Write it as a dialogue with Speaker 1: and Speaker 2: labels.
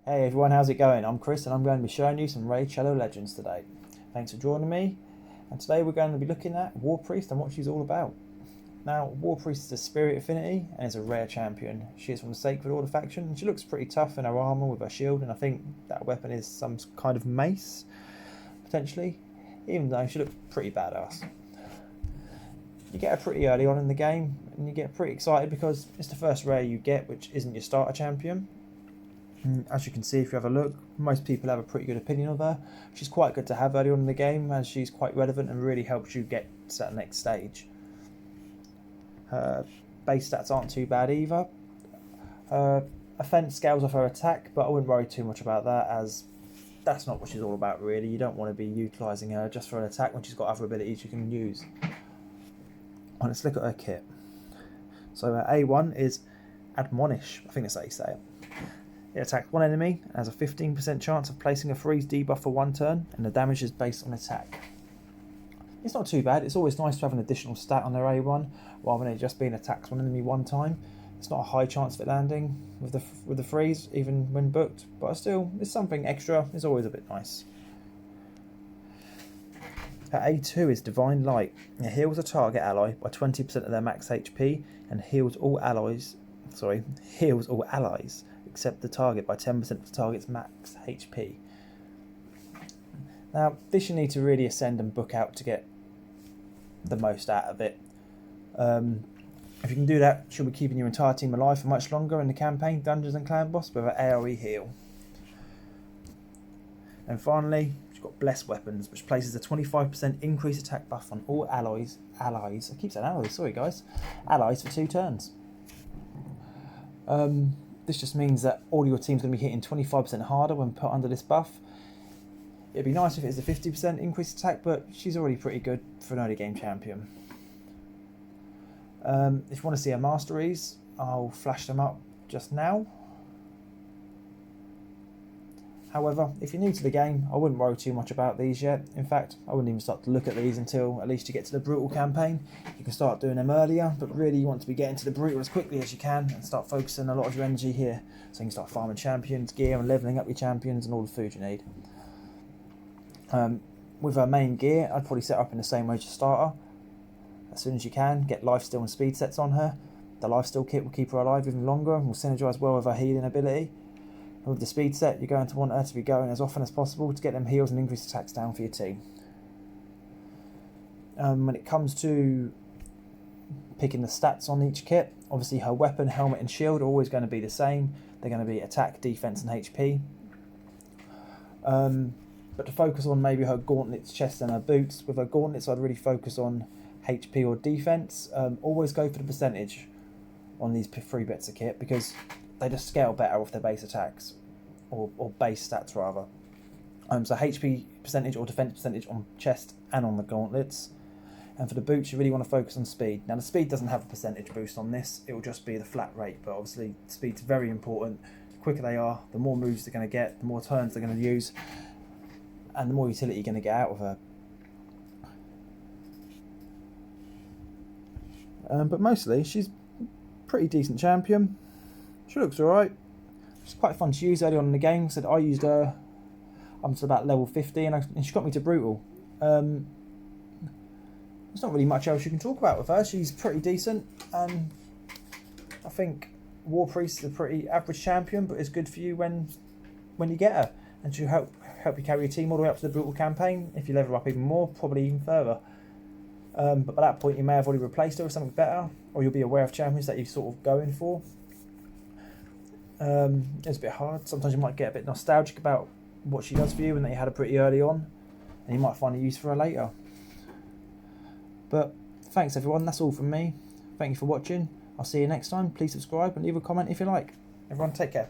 Speaker 1: Hey everyone, how's it going? I'm Chris and I'm going to be showing you some Raid Shadow Legends today. Thanks for joining me, and today we're going to be looking at Warpriest and what she's all about. Now, Warpriest is a spirit affinity and is a rare champion. She is from the Sacred Order faction and she looks pretty tough in her armour with her shield, and I think that weapon is some kind of mace, potentially, even though she looks pretty badass. You get her pretty early on in the game and you get pretty excited because it's the first rare you get which isn't your starter champion. As you can see, if you have a look, most people have a pretty good opinion of her. She's quite good to have early on in the game as she's quite relevant and really helps you get to that next stage. Her base stats aren't too bad either. Her offense scales off her attack, but I wouldn't worry too much about that as that's not what she's all about really. You don't want to be utilising her just for an attack when she's got other abilities you can use. Let's look at her kit. So her A1 is Admonish, I think that's how you say it. It attacks one enemy and has a 15% chance of placing a freeze debuff for one turn, and the damage is based on attack. It's not too bad. It's always nice to have an additional stat on their A1 rather than it just being attacks one enemy one time. It's not a high chance of it landing with the freeze even when booked, but still, it's something extra. It's always a bit nice. Her A2 is Divine Light. It heals a target ally by 20% of their max HP and heals all allies except the target by 10% of the target's max HP. Now, this you need to really ascend and book out to get the most out of it. If you can do that, she'll be keeping your entire team alive for much longer in the campaign, dungeons and clan boss with her AoE heal. And finally, she's got Blessed Weapons, which places a 25% increased attack buff on all allies, I keep saying allies, sorry guys, allies for 2 turns. This just means that all your team's going to be hitting 25% harder when put under this buff. It'd be nice if it was a 50% increased attack, but she's already pretty good for an early game champion. If you want to see her masteries, I'll flash them up just now. However, if you're new to the game, I wouldn't worry too much about these yet. In fact, I wouldn't even start to look at these until at least you get to the Brutal campaign. You can start doing them earlier, but really you want to be getting to the Brutal as quickly as you can and start focusing a lot of your energy here. So you can start farming champions, gear, and levelling up your champions and all the food you need. With her main gear, I'd probably set up in the same way as your starter. As soon as you can, get lifesteal and speed sets on her. The lifesteal kit will keep her alive even longer and will synergise well with her healing ability. And with the speed set, you're going to want her to be going as often as possible to get them heals and increased attacks down for your team. When it comes to picking the stats on each kit, obviously her weapon, helmet and shield are always going to be the same. They're going to be attack, defense and HP. But to focus on maybe her gauntlets, chest and her boots, with her gauntlets I'd really focus on HP or defense. Always go for the percentage on these 3 bits of kit because they just scale better off their base attacks, or base stats rather. So HP percentage or defense percentage on chest and on the gauntlets. And for the boots, you really want to focus on speed. Now the speed doesn't have a percentage boost on this, it will just be the flat rate, but obviously speed's very important. The quicker they are, the more moves they're going to get, the more turns they're going to use, and the more utility you're going to get out of her. But mostly, she's a pretty decent champion. She looks alright. She's quite fun to use early on in the game. So I used her up to about level 50 and she got me to Brutal. There's not really much else you can talk about with her. She's pretty decent. And I think Warpriest is a pretty average champion, but it's good for you when you get her. And she'll help you carry your team all the way up to the Brutal campaign. If you level up even more, probably even further. But by that point you may have already replaced her with something better, or you'll be aware of champions that you're sort of going for. It's a bit hard. Sometimes you might get a bit nostalgic about what she does for you and that you had her pretty early on, and you might find a use for her later. But thanks everyone, that's all from me. Thank you for watching. I'll see you next time. Please subscribe and leave a comment if you like. Everyone take care.